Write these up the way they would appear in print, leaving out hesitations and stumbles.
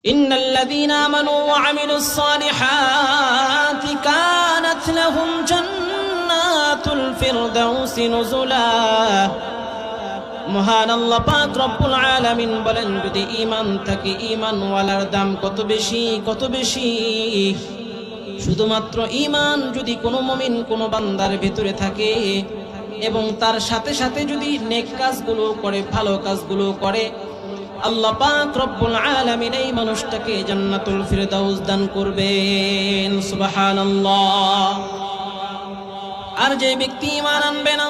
إن الذين آمنوا وعملوا الصالحات كانت لهم جنات الفردوس نزلا মহান আল্লাহ পাক রব্বুল আলামিন বলেন, যদি ঈমান থাকে, ঈমানওয়ালার দাম কত বেশি। শুধুমাত্র ঈমান যদি কোনো মুমিন কোনো বান্দার ভিতরে থাকে এবং তার সাথে সাথে যদি নেক কাজগুলো করে, ভালো কাজগুলো করে, আল্লাহ পাক রব্বুল আলামিন এই মানুষটাকে জান্নাতুল ফিরদাউস দান করবেন। সুবহানাল্লাহ। আর যে ব্যক্তি ঈমান আনবে না,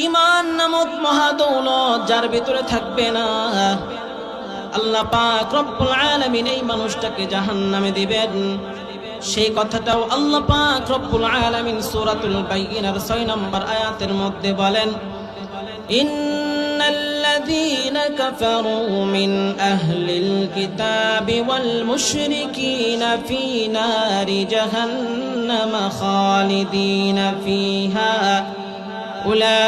ঈমান নামক মহাদৌলত যার ভিতরে থাকবে না, আল্লাহ পাক রব্বুল আলামিন এই মানুষটাকে জাহান্নামে দিবেন। সেই কথাটাও আল্লাহ পাক রব্বুল আলামিন সূরাতুল বাইয়িনার 6 নম্বর আয়াতের মধ্যে বলেন, ইন্নাল্লাযীনা কাফারু মিন আহলিল কিতাবি ওয়াল মুশরিকিনা ফী নারি জাহান্নাম খালিদিনা ফীহা উলাইকা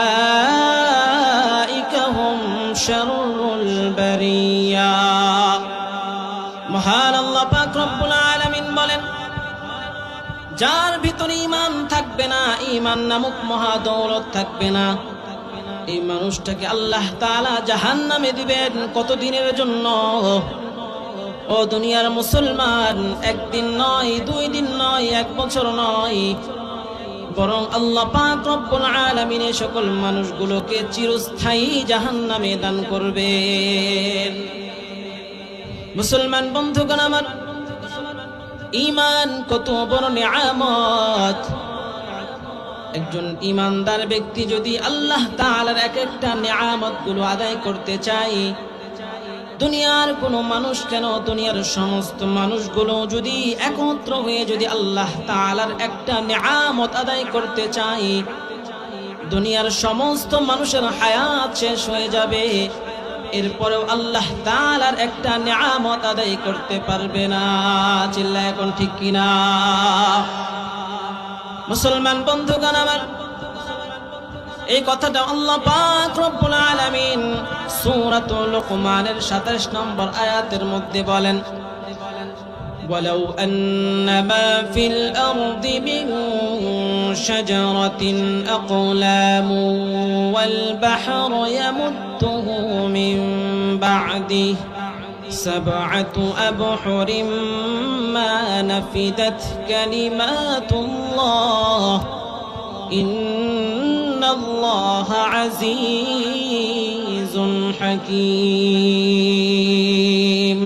হুম শাররুল বারিয়া। মহান আল্লাহ পাক রব্বুল আলামিন বলেন, যার ভিতরে ঈমান থাকবে না, ঈমান নামক মহাদৌলত থাকবে না, এই মানুষটাকে আল্লাহ তাআলা জাহান্নামে দিবেন। কতদিনের জন্য? ও দুনিয়ার মুসলমান, একদিন নয়, 2 দিন নয়, 1 বছর নয়, বরং আল্লাহ পাক রব্বুল আলামিন এই সকল মানুষগুলোকে চিরস্থায়ী জাহান্নামে দান করবেন। মুসলমান বন্ধুগণ আমার, ঈমান কত বড় নিয়ামত। একজন ঈমানদার ব্যক্তি যদি আল্লাহ তাআলার এক একটা নিয়ামতগুলো আদায় করতে চায়, দুনিয়ার কোনো মানুষ কেন, দুনিয়ার সমস্ত মানুষগুলো যদি একত্র হয়ে যদি আল্লাহ তাআলার একটা নিয়ামত আদায় করতে চায়, দুনিয়ার সমস্ত মানুষের হায়াত শেষ হয়ে যাবে, এরপরেও আল্লাহ তাআলার একটা নিয়ামত আদায় করতে পারবে না। চিল্লায় এখন ঠিক কিনা? মুসলমান বন্ধুগণ আমার, এই কথাটা আল্লাহ পাক রব্বুল আলামিন সূরাতুল লুকমানের 27 নম্বর আয়াতের মধ্যে বলেন, ওয়ালাউ আন্নামা ফিল আরদি মিন শাজারাতিন আকলামু ওয়াল বাহরু ইয়ামুদ্দুহু মিন বা'দিহি সাবআতু আবহুরিম মা নাফিদাত কালিমাতুল্লাহ ইন্নাল্লাহা আজিজুন হাকীম।